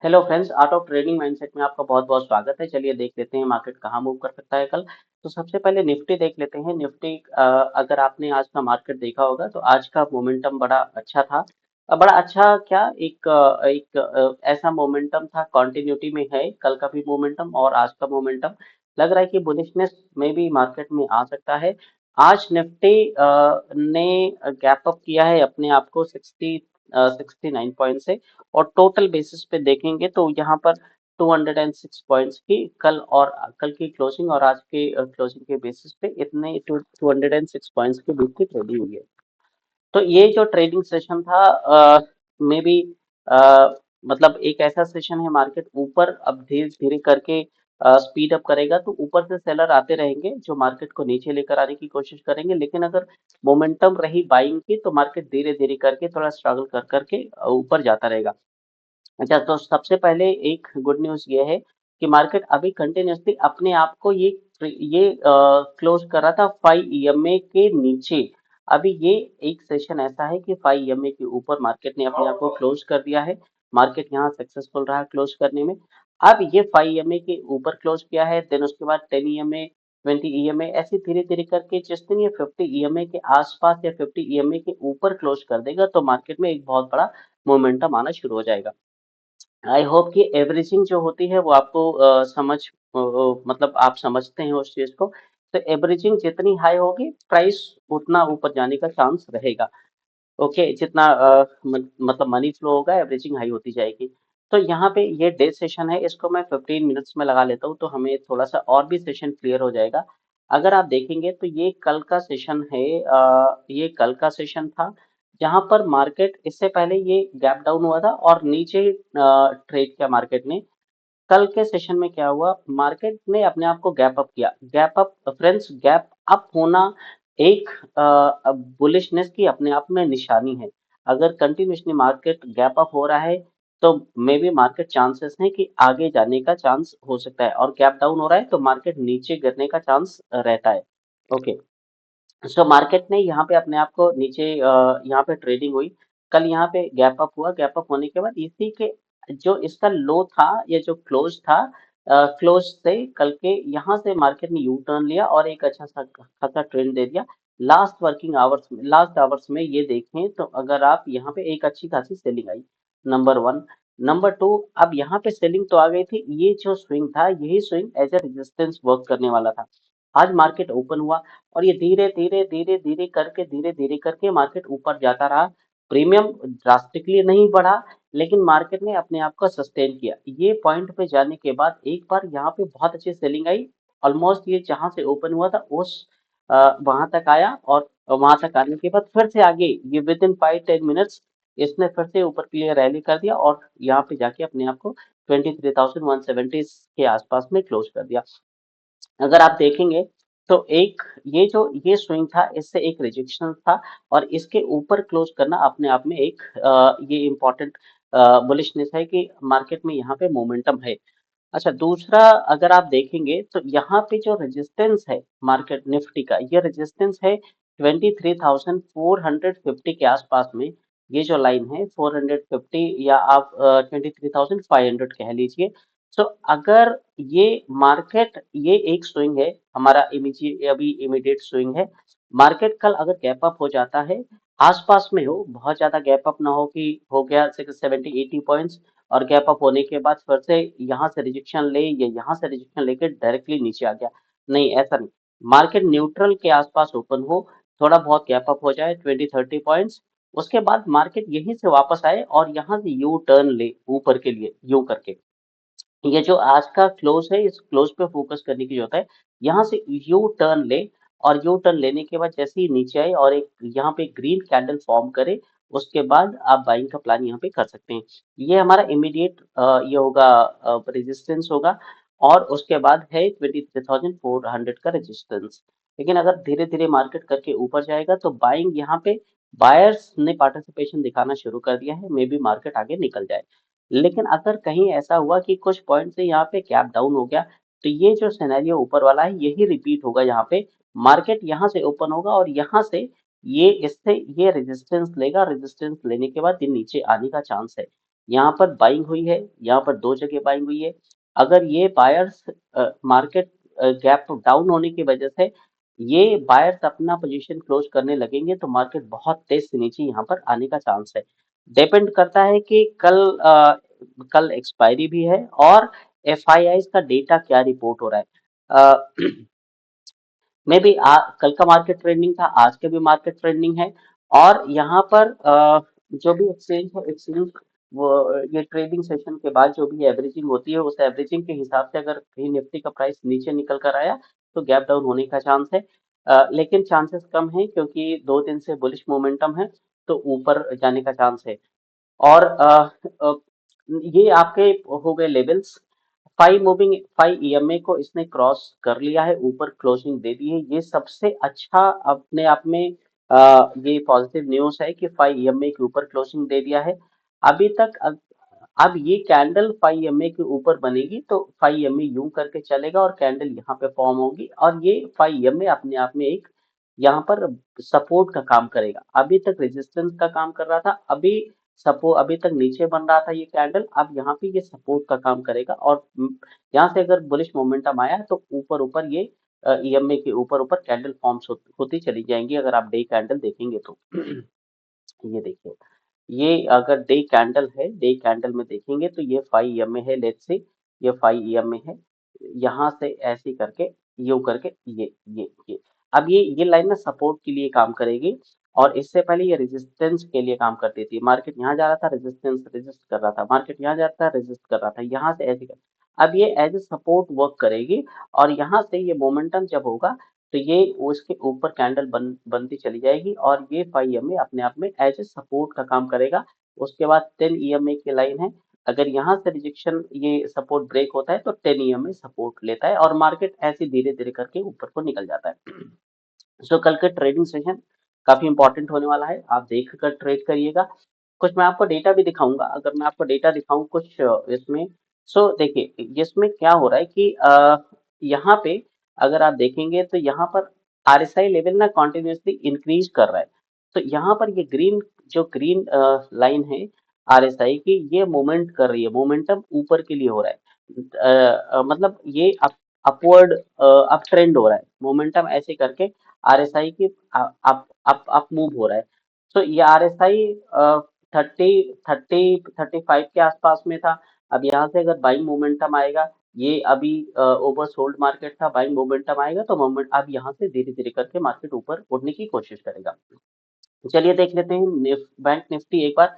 Hello friends, art of trading mindset में आपका बहुत बहुत स्वागत है। चलिए देख लेते हैं मार्केट कहाँ मूव कर सकता है कल। तो सबसे पहले निफ्टी देख लेते हैं। निफ्टी अगर आपने आज का मार्केट देखा होगा तो आज का मोमेंटम बड़ा अच्छा था। बड़ा अच्छा क्या, ऐसा मोमेंटम था, कंटिन्यूटी में है कल का भी मोमेंटम और आज का मोमेंटम। लग रहा है कि बुलिशनेस में भी मार्केट में आ सकता है। आज निफ्टी ने गैप अप किया है अपने आप को 69 पॉइंट से। और टोटल बेसिस पे देखेंगे तो यहाँ पर 206 पॉइंट्स की कल की क्लोजिंग और आज के क्लोजिंग के बेसिस पे इतने 206 पॉइंट्स के बीच की ट्रेडिंग हुई है। तो ये जो ट्रेडिंग सेशन था, मे बी मतलब एक ऐसा सेशन है, मार्केट ऊपर अब धीरे धीरे करके स्पीड अप करेगा तो ऊपर से सेलर आते रहेंगे जो मार्केट को नीचे लेकर आने की कोशिश करेंगे। लेकिन अगर मोमेंटम रही बाइंग की तो मार्केट धीरे धीरे करके थोड़ा स्ट्रगल कर करके ऊपर जाता रहेगा। अच्छा, तो सबसे पहले एक गुड न्यूज़ ये है कि मार्केट अभी कंटिन्यूअसली अपने आप को ये क्लोज कर रहा था 5 ईएमए के नीचे। अभी ये एक सेशन ऐसा है कि 5 ईएमए के ऊपर मार्केट ने अपने आप को क्लोज कर दिया है। मार्केट यहाँ सक्सेसफुल रहा क्लोज करने में। अब ये 5 ईएमए के ऊपर क्लोज किया है, देन उसके बाद 10 ईएमए, 20 ईएमए, ऐसे धीरे धीरे करके जिस दिन ये 50 ईएमए के आसपास या 50 ईएमए के ऊपर क्लोज कर देगा तो मार्केट में एक बहुत बड़ा मोमेंटम आना शुरू हो जाएगा। आई होप कि एवरेजिंग जो होती है वो आपको मतलब आप समझते हैं उस चीज को। तो एवरेजिंग जितनी हाई होगी प्राइस उतना ऊपर जाने का चांस रहेगा। ओके, जितना मतलब मनी फ्लो होगा एवरेजिंग हाई होती जाएगी। तो यहाँ पे ये डे सेशन है, इसको मैं 15 मिनट्स में लगा लेता हूँ तो हमें थोड़ा सा और भी सेशन क्लियर हो जाएगा। अगर आप देखेंगे तो ये कल का सेशन है, ये कल का सेशन था जहां पर मार्केट इससे पहले ये गैप डाउन हुआ था और नीचे ट्रेड किया मार्केट ने। कल के सेशन में क्या हुआ, मार्केट ने अपने आप को गैप अप किया। Gap up friends, gap up होना एक बुलिशनेस की अपने आप में निशानी है। अगर कंटिन्यूसली मार्केट गैप अप हो रहा है तो मे बी मार्केट चांसेस है कि आगे जाने का चांस हो सकता है, और गैप डाउन हो रहा है तो मार्केट नीचे गिरने का चांस रहता है। ओके, सो मार्केट ने यहाँ पे अपने आप को नीचे यहाँ पे ट्रेडिंग हुई। कल यहाँ पे गैप अप हुआ। गैप अप होने के बाद इसी के जो इसका लो था या जो क्लोज था, क्लोज से कल के यहाँ से मार्केट ने यू टर्न लिया और एक अच्छा सा खासा ट्रेंड दे दिया। लास्ट आवर्स में ये देखें तो अगर आप यहाँ पे एक अच्छी खासी सेलिंग आई, नंबर वन। नंबर टू, अब यहाँ पे सेलिंग तो आ गई थी, ये जो स्विंग था यही swing as a resistance work करने वाला था। आज मार्केट ओपन हुआ और ये धीरे धीरे करके मार्केट ऊपर जाता रहा। प्रीमियम ड्रास्टिकली नहीं बढ़ा, लेकिन मार्केट ने अपने आप को सस्टेन किया। ये पॉइंट पे जाने के बाद एक बार यहाँ पे बहुत अच्छी सेलिंग आई। ऑलमोस्ट ये जहां से ओपन हुआ था उस वहां तक आया, और वहां तक आने के बाद फिर से आगे ये विद इन 5-10 मिनट्स इसने फिर से ऊपर के लिए रैली कर दिया और यहाँ पे जाके अपने आप को 23,170 के आसपास में क्लोज कर दिया। अगर आप देखेंगे तो एक ये स्विंग था, इससे एक रिजेक्शन था और इसके ऊपर क्लोज करना अपने आप में एक ये इम्पोर्टेंट बुलिशनेस है कि मार्केट में यहाँ पे मोमेंटम है। अच्छा, दूसरा अगर आप देखेंगे तो यहाँ पे जो रेजिस्टेंस है मार्केट निफ्टी का, ये रेजिस्टेंस है 23,450 के आसपास में। ये जो लाइन है 450 या आप 23,500 कह लीजिए। सो अगर ये मार्केट, ये एक स्विंग है हमारा, इमीडिएट स्विंग है। मार्केट कल अगर गैप अप हो जाता है, आसपास में हो, बहुत ज्यादा गैप अप ना हो कि हो गया 70-80 पॉइंट्स और गैप अप होने के बाद फिर से यहाँ से रिजेक्शन ले या यहाँ से रिजेक्शन लेके डायरेक्टली नीचे आ गया, नहीं ऐसा नहीं। मार्केट न्यूट्रल के आसपास ओपन हो, थोड़ा बहुत गैप अप हो जाए 20-30 पॉइंट्स, उसके बाद मार्केट यहीं से वापस आए और यहाँ से यू टर्न ले ऊपर के लिए यूं करके। ये जो आज का क्लोज है इस क्लोज पे फोकस करने की जरूरत है। यहाँ से यू टर्न ले और यू टर्न लेने के बाद जैसे ही नीचे आए और एक यहाँ पे ग्रीन कैंडल फॉर्म करे, उसके बाद आप बाइंग का प्लान यहाँ पे कर सकते हैं। ये हमारा इमीडिएट ये होगा, रेजिस्टेंस होगा। और उसके बाद है 23,400 का रेजिस्टेंस। लेकिन अगर धीरे धीरे मार्केट करके ऊपर जाएगा तो बाइंग यहाँ पे, बायर्स ने पार्टिसिपेशन दिखाना शुरू कर दिया है, मे बी मार्केट आगे निकल जाए। लेकिन अगर कहीं ऐसा हुआ कि कुछ पॉइंट से यहाँ पे गैप डाउन हो गया तो ये जो सिनेरियो ऊपर वाला है यही रिपीट होगा। यहाँ पे मार्केट यहाँ से ओपन होगा और यहाँ से ये इससे ये रेजिस्टेंस लेगा, रेजिस्टेंस लेने के बाद ये नीचे आने का चांस है। यहाँ पर बाइंग हुई है, यहाँ पर दो जगह बाइंग हुई है। अगर ये बायर्स मार्केट गैप डाउन होने की वजह से ये बायर्स अपना पोजीशन क्लोज करने लगेंगे तो मार्केट बहुत तेज से नीचे यहाँ पर आने का चांस है। डिपेंड करता है कि कल एक्सपायरी भी है और एफआईआई का डेटा क्या रिपोर्ट हो रहा है। मे बी कल का मार्केट ट्रेंडिंग था, आज के भी मार्केट ट्रेंडिंग है। और यहाँ पर जो भी एक्सचेंज है, एक्सचेंज वो ये ट्रेडिंग सेशन के बाद जो भी एवरेजिंग होती है, उस एवरेजिंग के हिसाब से अगर कहीं निफ्टी का प्राइस नीचे निकल कर आया तो गैप डाउन होने का चांस है। लेकिन चांसेस कम है क्योंकि 2 दिन से बुलिश मोमेंटम है, तो ऊपर जाने का चांस है। और अ, ये आपके हो गए लेवल्स। 5 ईएमए को इसने क्रॉस कर लिया है, ऊपर क्लोजिंग दे दी है, ये सबसे अच्छा अपने आप में ये पॉजिटिव न्यूज है कि 5 ईएमए के ऊपर क्लोजिंग दे दिया है। अभी तक अब ये कैंडल 5 ईएमए के ऊपर बनेगी तो 5 ईएमए यूं करके चलेगा और कैंडल यहाँ पे फॉर्म होगी और ये 5 ईएमए अपने आप में एक यहाँ पर सपोर्ट का काम करेगा। अभी तक रेजिस्टेंस का काम कर रहा था, अभी तक नीचे बन रहा था ये कैंडल, अब यहाँ पे ये सपोर्ट का काम करेगा और यहाँ से अगर बुलिश मोमेंटम आया तो ऊपर ऊपर ये ईएमए के ऊपर ऊपर कैंडल फॉर्म्स होती चली जाएंगी अगर आप डे कैंडल देखेंगे तो। ये देखिए, ये अगर डे कैंडल है, डे कैंडल में देखेंगे तो ये 5 ईएमए है, लेट्स से ये 5 ईएमए है। यहाँ से ऐसे करके यू करके ये अब ये लाइन ना सपोर्ट के लिए काम करेगी और इससे पहले ये रेजिस्टेंस के लिए काम करती थी। मार्केट यहाँ जा रहा था, रेजिस्टेंस रेजिस्ट कर रहा था, मार्केट यहाँ जा रहा था, रेजिस्ट कर रहा था, यहाँ से ऐसे कर, अब ये एज ए सपोर्ट वर्क करेगी और यहाँ से ये मोमेंटम जब होगा तो ये उसके ऊपर कैंडल बनती चली जाएगी और ये 5 ईएमए अपने आप में एज ए सपोर्ट का काम करेगा। उसके बाद 10 ईएमए की लाइन है, अगर यहाँ से रिजेक्शन ये सपोर्ट ब्रेक होता है तो 10 ईएमए सपोर्ट लेता है और मार्केट ऐसे धीरे धीरे करके ऊपर को निकल जाता है। सो कल का ट्रेडिंग सेशन काफी इंपॉर्टेंट होने वाला है, आप देख कर ट्रेड करिएगा। कुछ मैं आपको डेटा भी दिखाऊंगा, अगर मैं आपको डेटा दिखाऊं कुछ इसमें। सो देखिए इसमें क्या हो रहा है कि यहाँ पे अगर आप देखेंगे तो यहाँ पर आरएसआई लेवल ना कॉन्टिन्यूसली इंक्रीज कर रहा है। तो यहाँ पर ये ग्रीन लाइन है आरएसआई की, ये मूवमेंट कर रही है, मोमेंटम ऊपर के लिए हो रहा है। मतलब ये अपवर्ड अप ट्रेंड हो रहा है, मोमेंटम ऐसे करके आरएसआई की अप अप अप मूव हो रहा है। तो ये आरएसआई 35 के आसपास में था। अब यहाँ से अगर बाइंग मोमेंटम आएगा, ये अभी ओवरसोल्ड मार्केट था, बाइंग मोमेंटम आएगा तो मोमेंट अब यहाँ से धीरे धीरे करके मार्केट ऊपर उठने की कोशिश करेगा। चलिए देख लेते हैं बैंक निफ्टी एक बार।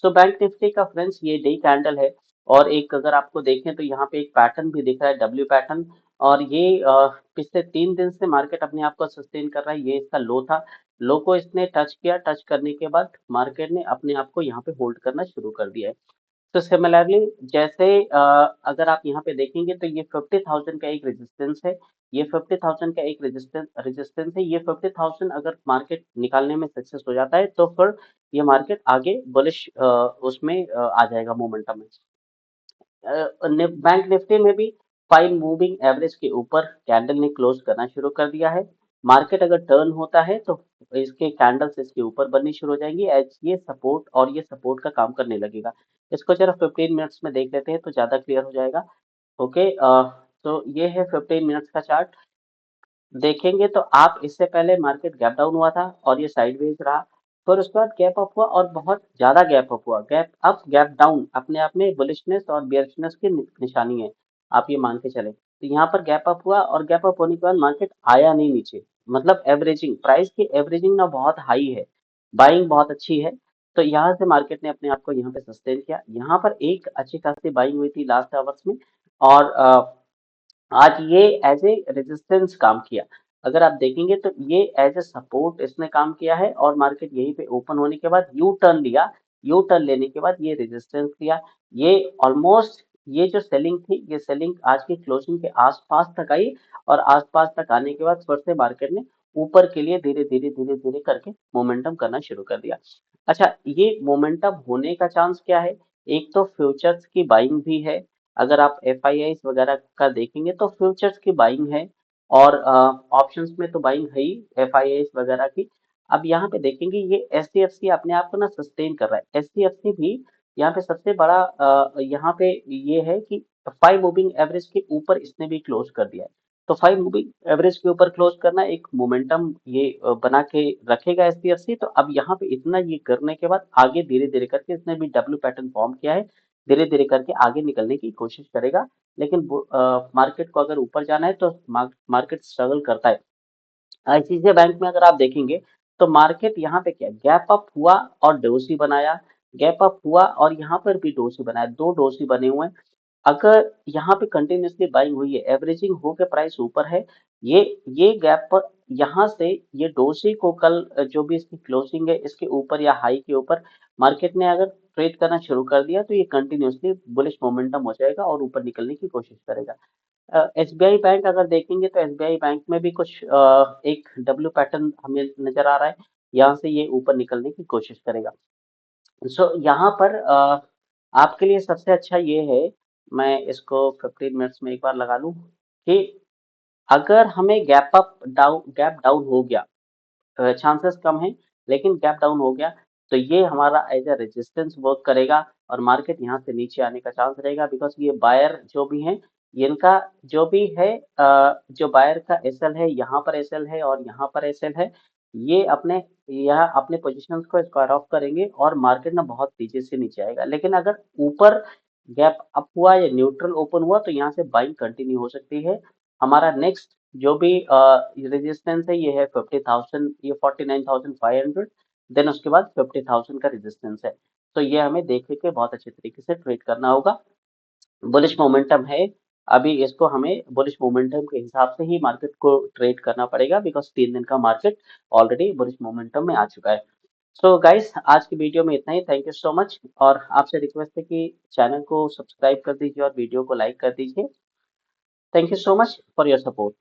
सो बैंक निफ्टी का फ्रेंड्स ये डे कैंडल है और एक अगर आपको देखें तो यहाँ पे एक पैटर्न भी दिख रहा है, डब्ल्यू पैटर्न। और ये पिछले 3 दिन से मार्केट अपने आप को सस्टेन कर रहा है, ये इसका लो था। लो को इसने टच किया, टच करने के बाद मार्केट ने अपने आप को यहाँ पे होल्ड करना शुरू कर दिया है। तो सिमिलरली जैसे अगर आप यहाँ पे देखेंगे तो ये 50,000 का एक रेजिस्टेंस है, ये 50,000 का एक रेजिस्टेंस है, ये 50,000 अगर मार्केट निकालने में सक्सेस हो जाता है तो फिर ये मार्केट आगे बुलिश उसमें आ जाएगा मोमेंटम में। बैंक निफ्टी में भी 5 मूविंग एवरेज के ऊपर कैंडल ने क्लोज करना शुरू कर दिया है। मार्केट अगर टर्न होता है तो इसके कैंडल्स इसके ऊपर बननी शुरू हो जाएंगी एज ये सपोर्ट, और ये सपोर्ट का काम करने लगेगा। इसको जरा 15 मिनट्स में देख लेते हैं तो ज्यादा क्लियर हो जाएगा। ओके, तो ये है 15 मिनट्स का चार्ट। देखेंगे तो आप इससे पहले मार्केट गैप डाउन हुआ था और ये साइडवेज रहा, फिर उसके बाद गैप अप हुआ और बहुत ज्यादा गैप अप हुआ। गैप अप गैप डाउन अपने आप में बुलिशनेस और बेयरिशनेस की निशानी है, आप ये मान के चले। तो यहाँ पर गैप अप हुआ और गैप अप होने के बाद मार्केट आया नहीं नीचे, मतलब एवरेजिंग प्राइस की एवरेजिंग ना बहुत हाई है, बाइंग बहुत अच्छी है। तो यहाँ से मार्केट ने अपने आप को यहाँ पे सस्टेन किया, यहाँ पर एक अच्छी खासी बाइंग हुई थी लास्ट आवर्स में और आज ये एज ए रेजिस्टेंस काम किया। अगर आप देखेंगे तो ये एज ए सपोर्ट इसने काम किया है और मार्केट यहीं पे ओपन होने के बाद यू टर्न लिया, यू टर्न लेने के बाद ये रेजिस्टेंस लिया। ये ऑलमोस्ट ये जो सेलिंग थी, ये सेलिंग आज की क्लोजिंग के आसपास तक आई और आसपास तक आने के बाद फिर से मार्केट ने ऊपर के लिए धीरे धीरे धीरे धीरे करके मोमेंटम करना शुरू कर दिया। अच्छा, ये मोमेंटम होने का चांस क्या है? एक तो फ्यूचर्स की बाइंग भी है, अगर आप एफआईआई वगैरह का देखेंगे तो फ्यूचर्स की बाइंग है और ऑप्शंस में तो बाइंग है ही एफआईआई वगैरह की। अब यहाँ पे देखेंगे ये एचडीएफसी अपने आप को ना सस्टेन कर रहा है, एचडीएफसी भी यहाँ पे सबसे बड़ा यहाँ पे ये है कि 5 मूविंग एवरेज के ऊपर इसने भी क्लोज कर दिया है। तो 5 मूविंग एवरेज के ऊपर क्लोज करना एक मोमेंटम ये बना के रखेगा एसपीएफसी। तो अब यहाँ पे इतना ये करने के बाद आगे धीरे धीरे करके इसने भी डब्ल्यू पैटर्न फॉर्म किया है, धीरे धीरे करके आगे निकलने की कोशिश करेगा। लेकिन मार्केट को अगर ऊपर जाना है तो मार्केट स्ट्रगल करता है। आईसीआईसीआई बैंक में अगर आप देखेंगे तो मार्केट यहाँ पे क्या गैप अप हुआ और डोसी बनाया, गैप अप हुआ और यहाँ पर भी डोसी बनाया, दो डोसी बने हुए हैं। अगर यहाँ पे कंटिन्यूसली बाइंग हुई है, एवरेजिंग होकर प्राइस ऊपर है, ये गैप पर यहाँ से ये डोसी को कल जो भी इसकी क्लोजिंग है इसके ऊपर या हाई के ऊपर मार्केट ने अगर ट्रेड करना शुरू कर दिया तो ये कंटिन्यूसली बुलिश मोमेंटम हो जाएगा और ऊपर निकलने की कोशिश करेगा। एसबीआई बैंक अगर देखेंगे तो एसबीआई बैंक में भी कुछ एक डब्ल्यू पैटर्न हमें नजर आ रहा है, यहाँ से ये ऊपर निकलने की कोशिश करेगा। सो यहाँ पर आपके लिए सबसे अच्छा ये है, मैं इसको 15 मिनट्स में एक बार लगा लूं कि अगर हमें गैप डाउन हो गया, चांसेस कम है लेकिन गैप डाउन हो गया तो ये हमारा एज अ रेजिस्टेंस वर्क करेगा और मार्केट यहाँ से नीचे आने का चांस रहेगा। बिकॉज ये बायर जो भी हैं, इनका जो भी है जो बायर का एसएल है, यहाँ पर एसएल है और यहाँ पर एसएल है, ये अपने यहाँ अपने पोजीशंस को स्क्वायर ऑफ करेंगे और मार्केट ना बहुत तेजी से नीचे आएगा। लेकिन अगर ऊपर गैप अप हुआ या न्यूट्रल ओपन हुआ तो यहाँ से बाइंग कंटिन्यू हो सकती है। हमारा नेक्स्ट जो भी रेजिस्टेंस है ये है 50,000, ये 49,500, देन उसके बाद 50,000 का रेजिस्टेंस है। तो ये हमें देख के बहुत अच्छे तरीके से ट्रेड करना होगा। बुलिश मोमेंटम है, अभी इसको हमें बुलिश मोमेंटम के हिसाब से ही मार्केट को ट्रेड करना पड़ेगा बिकॉज 3 दिन का मार्केट ऑलरेडी बुलिश मोमेंटम में आ चुका है। सो गाइस आज की वीडियो में इतना ही, थैंक यू सो मच। और आपसे रिक्वेस्ट है कि चैनल को सब्सक्राइब कर दीजिए और वीडियो को लाइक कर दीजिए। Thank you so much for your support.